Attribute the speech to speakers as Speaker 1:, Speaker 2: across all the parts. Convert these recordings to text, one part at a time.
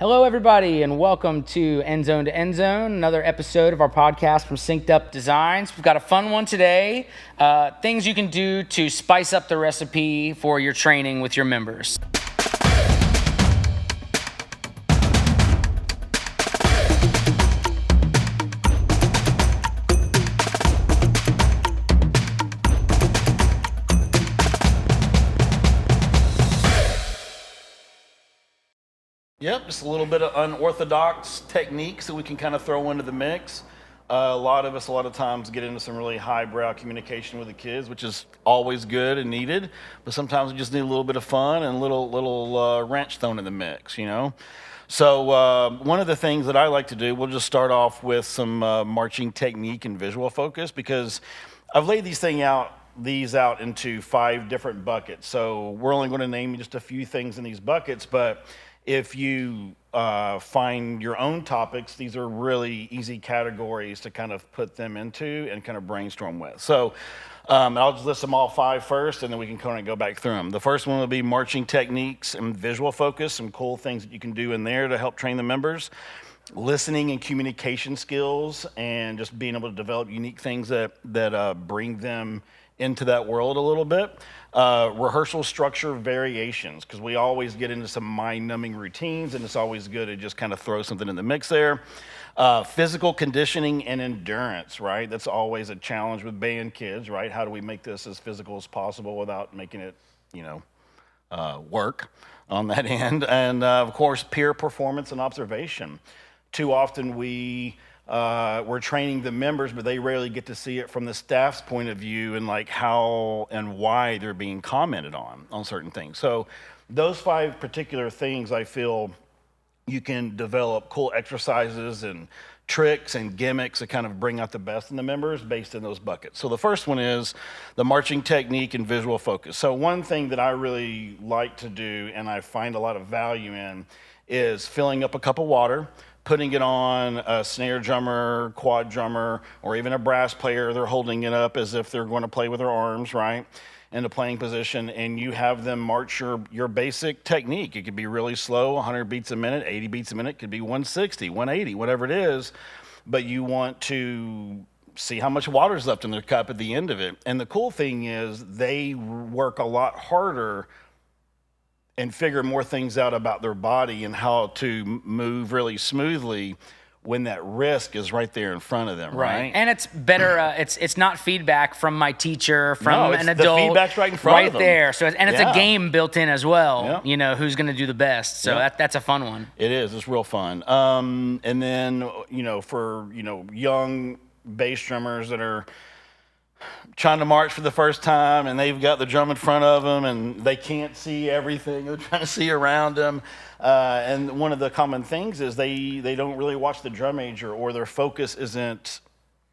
Speaker 1: Hello, everybody, and welcome to End Zone to End Zone, another episode of our podcast from Synced Up Designs. We've got a fun one today, things you can do to spice up the recipe for your training with your members.
Speaker 2: Yep, just a little bit of unorthodox techniques that we can kind of throw into the mix. A lot of times get into some really highbrow communication with the kids, which is always good and needed. But sometimes we just need a little bit of fun and a little wrench thrown in the mix, you know. So one of the things that I like to do, we'll just start off with some marching technique and visual focus, because I've laid these out into 5 different buckets. So we're only going to name just a few things in these buckets, but if you find your own topics, these are really easy categories to kind of put them into and kind of brainstorm with. So I'll just list them all 5 first, and then we can kind of go back through them. The first one will be marching techniques and visual focus, some cool things that you can do in there to help train the members. Listening and communication skills, and just being able to develop unique things that bring them into that world a little bit. Rehearsal structure variations, because we always get into some mind-numbing routines, and it's always good to just kind of throw something in the mix there. Physical conditioning and endurance, right? That's always a challenge with band kids, right? How do we make this as physical as possible without making it, work on that end? And of course, peer performance and observation. Too often we're training the members, but they rarely get to see it from the staff's point of view and like how and why they're being commented on certain things. So those 5 particular things, I feel you can develop cool exercises and tricks and gimmicks that kind of bring out the best in the members based in those buckets. So the first one is the marching technique and visual focus. So one thing that I really like to do and I find a lot of value in is filling up a cup of water, putting it on a snare drummer, quad drummer, or even a brass player. They're holding it up as if they're going to play with their arms, right, in a playing position, and you have them march your basic technique. It could be really slow, 100 beats a minute, 80 beats a minute, could be 160, 180, whatever it is, but you want to see how much water's left in their cup at the end of it. And the cool thing is they work a lot harder and figure more things out about their body and how to move really smoothly when that risk is right there in front of them, right?
Speaker 1: And it's better, it's not feedback from my teacher, from an adult.
Speaker 2: The feedback's right in front of them.
Speaker 1: Right there. So it's a game built in as well, who's going to do the best. So that's a fun one.
Speaker 2: It is. It's real fun. And then, for, young bass drummers that are trying to march for the first time and they've got the drum in front of them and they can't see everything. They're trying to see around them. And one of the common things is they don't really watch the drum major, or their focus isn't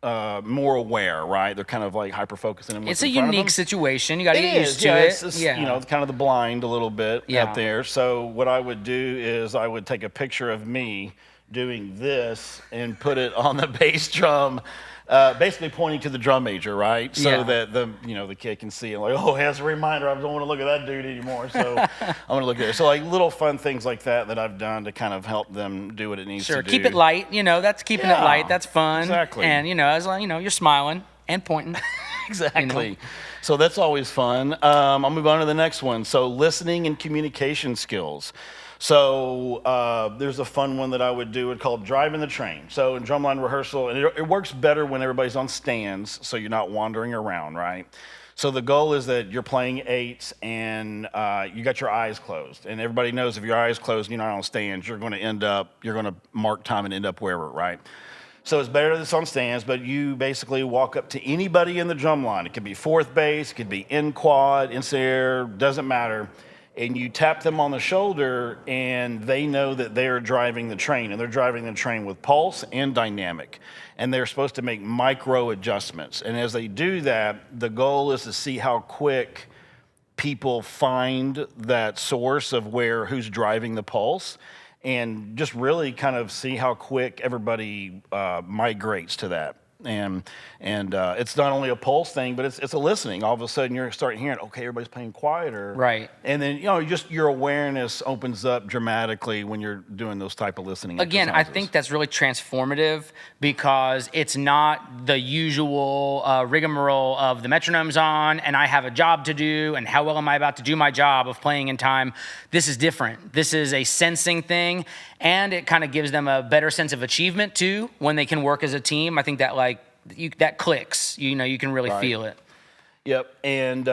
Speaker 2: more aware, right? They're kind of like hyper-focusing on what's in front of them. It's a unique
Speaker 1: situation. You got to get used to it.
Speaker 2: It's kind of the blind a little bit out there. So what I would do is I would take a picture of me doing this and put it on the bass drum, basically pointing to the drum major, right? So that the kid can see it, like, oh, as a reminder, I don't want to look at that dude anymore. So I'm going to look there. So like little fun things like that I've done to kind of help them do what it needs to do.
Speaker 1: Sure, keep it light. That's keeping it light. That's fun.
Speaker 2: Exactly.
Speaker 1: And as long you're smiling and pointing.
Speaker 2: Exactly. So that's always fun. I'll move on to the next one. So listening and communication skills. So there's a fun one that I would do called driving the train. So in drumline rehearsal, and it works better when everybody's on stands, so you're not wandering around, right? So the goal is that you're playing 8s and you got your eyes closed. And everybody knows if your eyes closed and you're not on stands, you're going to mark time and end up wherever, right? So it's better that it's on stands, but you basically walk up to anybody in the drum line. It could be 4th bass, it could be in quad, in snare, doesn't matter. And you tap them on the shoulder, and they know that they're driving the train, and they're driving the train with pulse and dynamic. And they're supposed to make micro adjustments. And as they do that, the goal is to see how quick people find that source of who's driving the pulse, and just really kind of see how quick everybody migrates to that. And it's not only a pulse thing, but it's a listening. All of a sudden, you're starting hearing, okay, everybody's playing quieter.
Speaker 1: Right.
Speaker 2: And then, just your awareness opens up dramatically when you're doing those type of listening
Speaker 1: Again,
Speaker 2: exercises.
Speaker 1: I think that's really transformative because it's not the usual rigmarole of the metronome's on and I have a job to do and how well am I about to do my job of playing in time. This is different. This is a sensing thing, and it kind of gives them a better sense of achievement too when they can work as a team. I think that that clicks. You can really feel it.
Speaker 2: Yep, and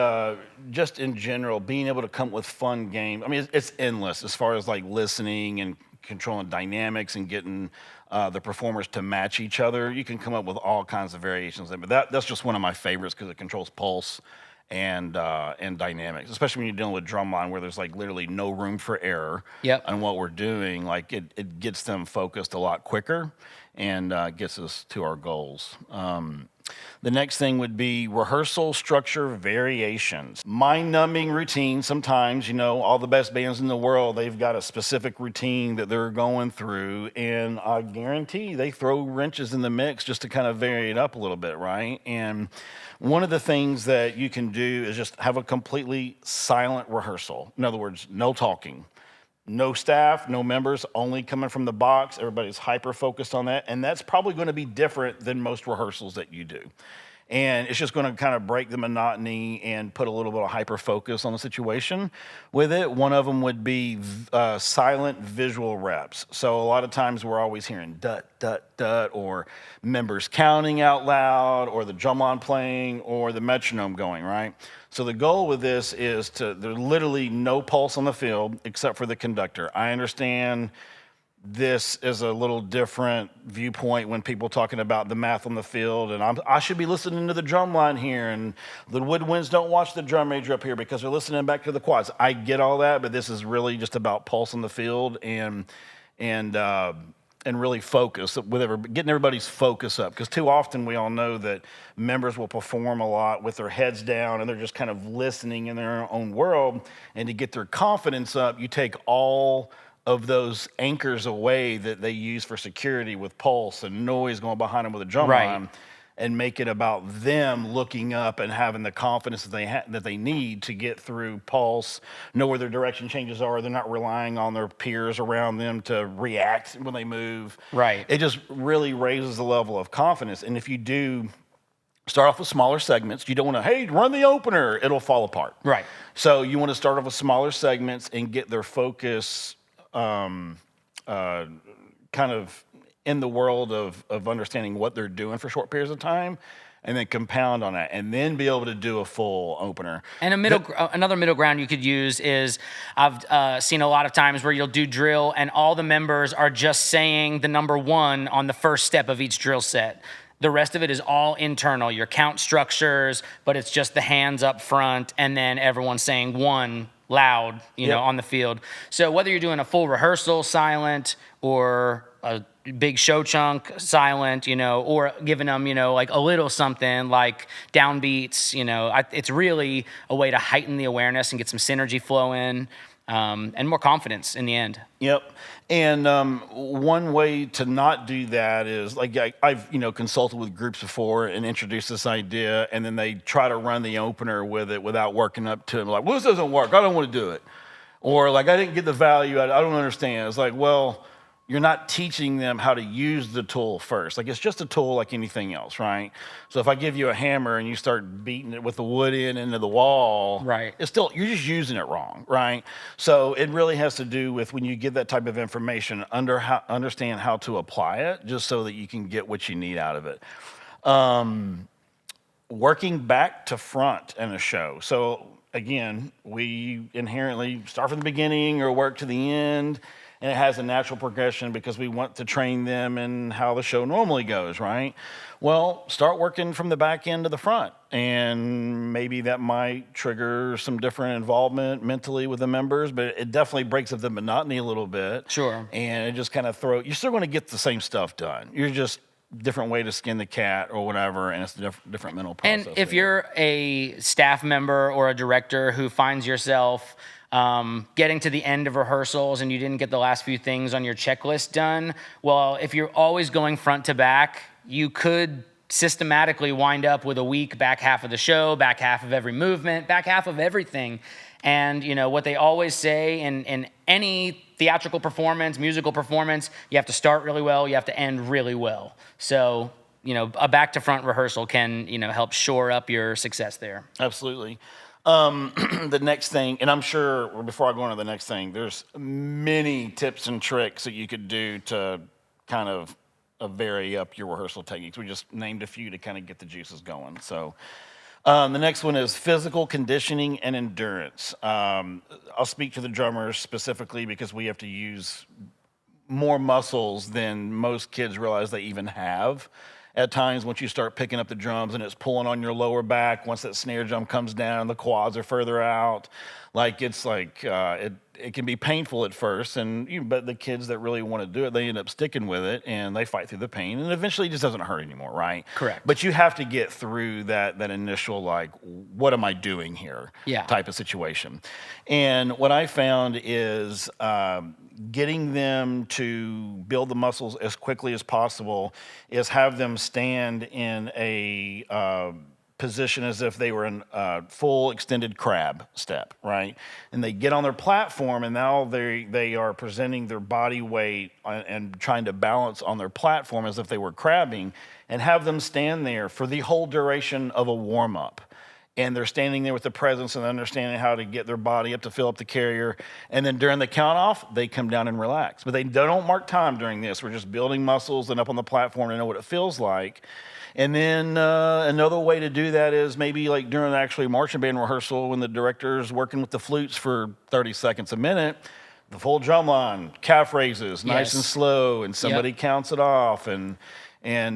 Speaker 2: just in general, being able to come up with fun games. I mean, it's endless as far as like listening and controlling dynamics and getting the performers to match each other. You can come up with all kinds of variations. But that's just one of my favorites because it controls pulse and dynamics, especially when you're dealing with drumline where there's like literally no room for error.
Speaker 1: Yep.
Speaker 2: On what we're doing. Like it gets them focused a lot quicker and gets us to our goals. The next thing would be rehearsal structure variations. Mind-numbing routine. Sometimes, all the best bands in the world, they've got a specific routine that they're going through, and I guarantee they throw wrenches in the mix just to kind of vary it up a little bit, right? And one of the things that you can do is just have a completely silent rehearsal. In other words, no talking. No staff, no members, only coming from the box. Everybody's hyper-focused on that. And that's probably going to be different than most rehearsals that you do. And it's just going to kind of break the monotony and put a little bit of hyper-focus on the situation with it. One of them would be silent visual reps. So a lot of times we're always hearing dut, dut, dut, or members counting out loud, or the drumline playing, or the metronome going, right? So the goal with this is there's literally no pulse on the field except for the conductor. I understand this is a little different viewpoint when people talking about the math on the field, and I should be listening to the drum line here, and the woodwinds don't watch the drum major up here because they're listening back to the quads. I get all that, but this is really just about pulse on the field and really focus with getting everybody's focus up, because too often we all know that members will perform a lot with their heads down and they're just kind of listening in their own world, and to get their confidence up, you take all of those anchors away that they use for security with pulse and noise going behind them with a drum line, and make it about them looking up and having the confidence that they need to get through pulse, know where their direction changes are. They're not relying on their peers around them to react when they move.
Speaker 1: Right.
Speaker 2: It just really raises the level of confidence. And if you do start off with smaller segments, you don't want to, hey, run the opener, it'll fall apart.
Speaker 1: Right.
Speaker 2: So you want to start off with smaller segments and get their focus kind of in the world of understanding what they're doing for short periods of time, and then compound on that, and then be able to do a full opener.
Speaker 1: And another middle ground you could use is, I've seen a lot of times where you'll do drill and all the members are just saying the number 1 on the first step of each drill set. The rest of it is all internal, your count structures, but it's just the hands up front, and then everyone's saying 1 loud, on the field. So whether you're doing a full rehearsal silent, or a big show chunk silent, or giving them, like a little something like downbeats, it's really a way to heighten the awareness and get some synergy flow in, and more confidence in the end.
Speaker 2: Yep. And one way to not do that is, like, I've consulted with groups before and introduced this idea, and then they try to run the opener with it without working up to it. Like, well, this doesn't work. I don't want to do it. Or like, I didn't get the value. I don't understand. It's like, well, you're not teaching them how to use the tool first. Like, it's just a tool like anything else, right? So if I give you a hammer and you start beating it with the wood into the wall,
Speaker 1: right,
Speaker 2: it's still, you're just using it wrong, right? So it really has to do with, when you get that type of information, understand how to apply it, just so that you can get what you need out of it. Working back to front in a show. So again, we inherently start from the beginning or work to the end, and it has a natural progression because we want to train them in how the show normally goes, right? Well, start working from the back end to the front, and maybe that might trigger some different involvement mentally with the members, but it definitely breaks up the monotony a little bit.
Speaker 1: Sure.
Speaker 2: And it just kind of you're still going to get the same stuff done. You're just different way to skin the cat or whatever, and it's a different mental process.
Speaker 1: And if you're a staff member or a director who finds yourself getting to the end of rehearsals and you didn't get the last few things on your checklist done, well, if you're always going front to back, you could systematically wind up with a week, back half of the show, back half of every movement, back half of everything. And, you know, what they always say in any theatrical performance, musical performance, you have to start really well, you have to end really well. So, you know, a back to front rehearsal can, you know, help shore up your success there.
Speaker 2: Absolutely. The next thing, and I'm sure before I go on to the next thing, there's many tips and tricks that you could do to kind of vary up your rehearsal techniques. We just named a few to kind of get the juices going. So the next one is physical conditioning and endurance. I'll speak to the drummers specifically because we have to use more muscles than most kids realize they even have. At times, once you start picking up the drums and it's pulling on your lower back, once that snare drum comes down, the quads are further out. It can be painful at first, but the kids that really want to do it, they end up sticking with it and they fight through the pain, and eventually it just doesn't hurt anymore, right?
Speaker 1: Correct.
Speaker 2: But you have to get through that initial, like, what am I doing here?
Speaker 1: Yeah.
Speaker 2: Type of situation. And what I found is getting them to build the muscles as quickly as possible is have them stand in a position as if they were in a full extended crab step, right? And they get on their platform, and now they are presenting their body weight and trying to balance on their platform as if they were crabbing, and have them stand there for the whole duration of a warm-up. And they're standing there with the presence and understanding how to get their body up to fill up the carrier. And then during the count off, they come down and relax. But they don't mark time during this. We're just building muscles and up on the platform to know what it feels like. And then another way to do that is maybe like during actually marching band rehearsal when the director's working with the flutes for 30 seconds a minute, the full drum line, calf raises, nice and slow, and somebody counts it off, and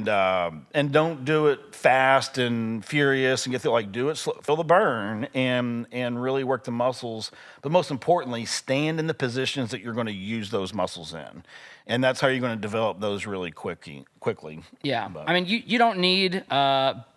Speaker 2: don't do it fast and furious and do it slow, feel the burn and really work the muscles. But most importantly, stand in the positions that you're going to use those muscles in. And that's how you're going to develop those really quickly.
Speaker 1: Yeah. I mean, you don't need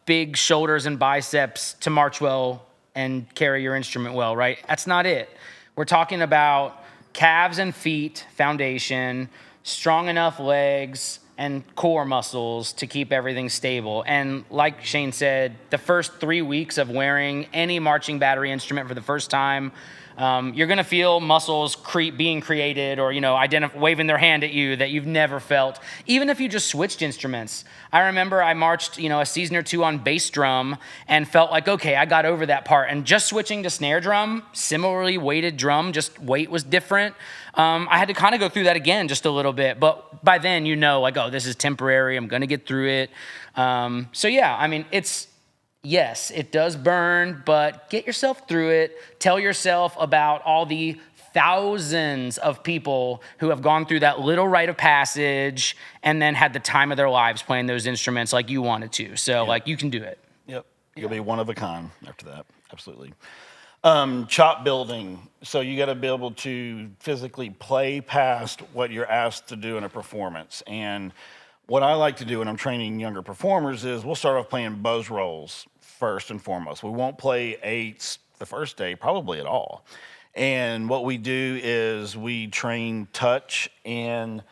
Speaker 1: big shoulders and biceps to march well and carry your instrument well, right? That's not it. We're talking about calves and feet, foundation, strong enough legs, and core muscles to keep everything stable. And like Shane said, the first 3 weeks of wearing any marching battery instrument for the first time, you're gonna feel muscles being created, or, you know, waving their hand at you that you've never felt, even if you just switched instruments. I remember I marched, you know, a season or two on bass drum and felt like, okay, I got over that part. And just switching to snare drum, similarly weighted drum, just weight was different. I had to kind of go through that again just a little bit, but by then, you know, like, oh, this is temporary, I'm gonna get through it. So yeah, I mean, yes, it does burn, but get yourself through it. Tell yourself about all the thousands of people who have gone through that little rite of passage and then had the time of their lives playing those instruments like you wanted to. So, like, you can do it.
Speaker 2: Yep. You'll be one of a kind after that. Absolutely. Chop building. So you got to be able to physically play past what you're asked to do in a performance. And what I like to do when I'm training younger performers is we'll start off playing buzz rolls first and foremost. We won't play eights the first day, probably at all. And what we do is we train touch and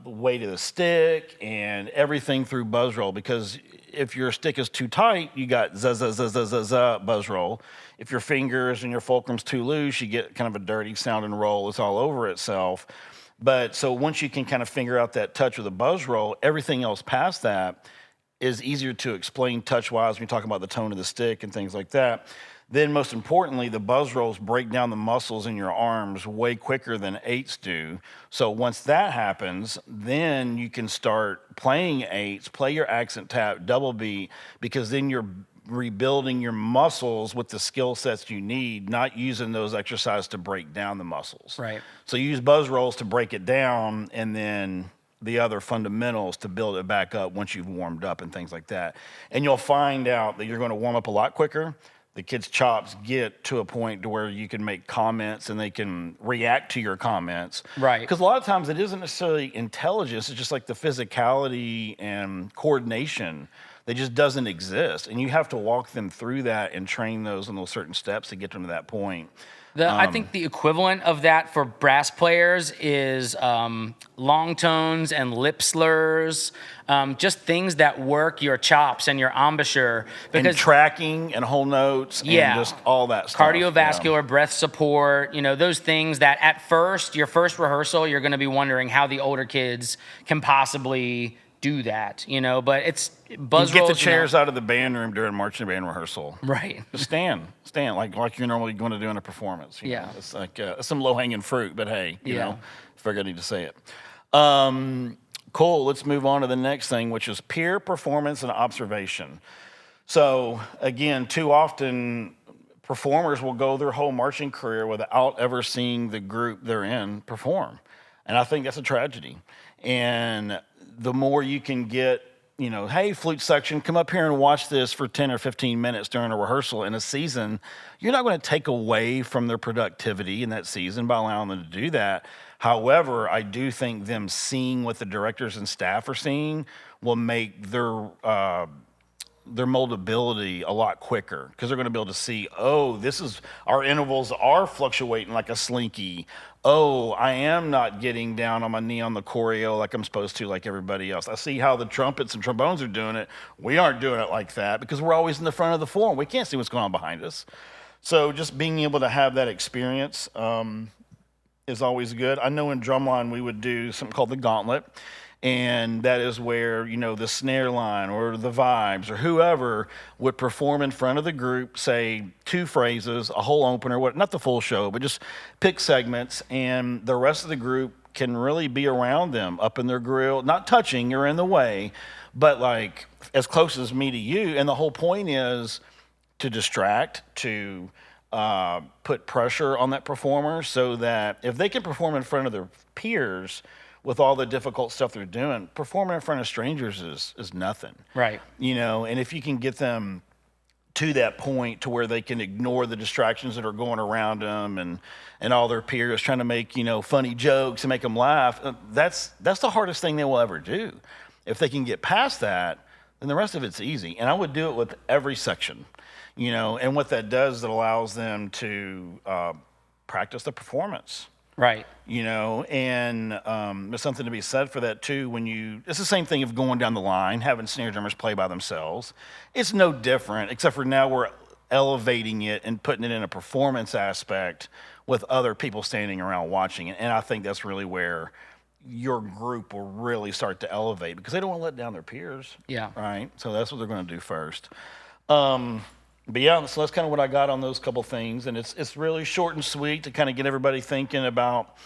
Speaker 2: weight of the stick and everything through buzz roll, because if your stick is too tight, you got za buzz roll. If your fingers and your fulcrum's too loose, you get kind of a dirty sound and roll. It's all over itself. But so once you can kind of figure out that touch with a buzz roll, everything else past that is easier to explain touch-wise when you talk about the tone of the stick and things like that. Then most importantly, the buzz rolls break down the muscles in your arms way quicker than eights do. So once that happens, then you can start playing eights, play your accent tap, double beat, because then you're rebuilding your muscles with the skill sets you need, not using those exercises to break down the muscles.
Speaker 1: Right.
Speaker 2: So you use buzz rolls to break it down, and then the other fundamentals to build it back up once you've warmed up and things like that. And you'll find out that you're going to warm up a lot quicker. The kids' chops get to a point to where you can make comments and they can react to your comments.
Speaker 1: Right.
Speaker 2: Because a lot of times it isn't necessarily intelligence, it's just like the physicality and coordination that just doesn't exist. And you have to walk them through that and train those in those certain steps to get them to that point.
Speaker 1: I think the equivalent of that for brass players is long tones and lip slurs, just things that work your chops and your embouchure.
Speaker 2: And tracking and whole notes and just all that stuff.
Speaker 1: Cardiovascular, breath support, those things that at first, your first rehearsal, you're going to be wondering how the older kids can possibly do that, but it's buzz
Speaker 2: you
Speaker 1: rolls.
Speaker 2: Get the chairs out of the band room during marching band rehearsal.
Speaker 1: Right.
Speaker 2: Just stand like you're normally going to do in a performance. You know? It's like some low-hanging fruit, but hey, you know, I figured I need to say it. Cool, let's move on to the next thing, which is peer performance and observation. So again, too often performers will go their whole marching career without ever seeing the group they're in perform. And I think that's a tragedy. And the more you can get, hey, flute section, come up here and watch this for 10 or 15 minutes during a rehearsal in a season, you're not going to take away from their productivity in that season by allowing them to do that. However, I do think them seeing what the directors and staff are seeing will make their moldability a lot quicker, because they're going to be able to see, oh, our intervals are fluctuating like a slinky. Oh, I am not getting down on my knee on the choreo like I'm supposed to, like everybody else. I see how the trumpets and trombones are doing it. We aren't doing it like that because we're always in the front of the form. We can't see what's going on behind us. So just being able to have that experience is always good. I know in drumline we would do something called the gauntlet. And that is where, the snare line or the vibes or whoever would perform in front of the group, say 2 phrases, a whole opener, not the full show, but just pick segments, and the rest of the group can really be around them, up in their grill, not touching or in the way, but like as close as me to you. And the whole point is to distract, to put pressure on that performer so that if they can perform in front of their peers, with all the difficult stuff they're doing, performing in front of strangers is nothing.
Speaker 1: Right.
Speaker 2: And if you can get them to that point to where they can ignore the distractions that are going around them and all their peers trying to make, funny jokes and make them laugh, that's the hardest thing they will ever do. If they can get past that, then the rest of it's easy. And I would do it with every section, and what that does, it allows them to practice the performance.
Speaker 1: Right.
Speaker 2: And there's something to be said for that too. It's the same thing of going down the line, having snare drummers play by themselves. It's no different, except for now we're elevating it and putting it in a performance aspect with other people standing around watching it. And I think that's really where your group will really start to elevate, because they don't want to let down their peers.
Speaker 1: Yeah.
Speaker 2: Right. So that's what they're going to do first. But yeah, so that's kind of what I got on those couple things. And it's really short and sweet to kind of get everybody thinking about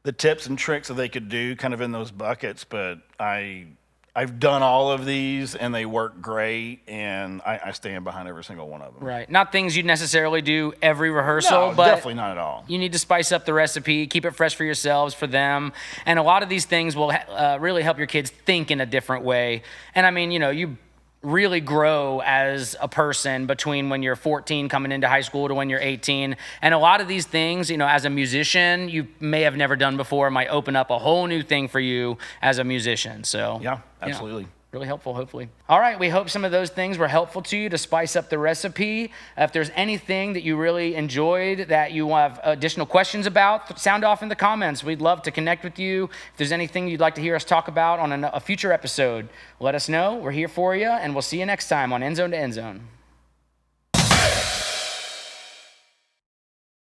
Speaker 2: the tips and tricks that they could do kind of in those buckets. But I've done all of these and they work great, and I stand behind every single one of them.
Speaker 1: Right. Not things you'd necessarily do every rehearsal,
Speaker 2: No,
Speaker 1: but
Speaker 2: definitely not at all.
Speaker 1: You need to spice up the recipe, keep it fresh for yourselves, for them. And a lot of these things will really help your kids think in a different way. And I mean, you really grow as a person between when you're 14 coming into high school to when you're 18. And a lot of these things, as a musician, you may have never done before, might open up a whole new thing for you as a musician. So
Speaker 2: yeah, absolutely.
Speaker 1: Really helpful, hopefully. All right, we hope some of those things were helpful to you to spice up the recipe. If there's anything that you really enjoyed that you have additional questions about, sound off in the comments. We'd love to connect with you. If there's anything you'd like to hear us talk about on a future episode, let us know. We're here for you, and we'll see you next time on End Zone to End Zone.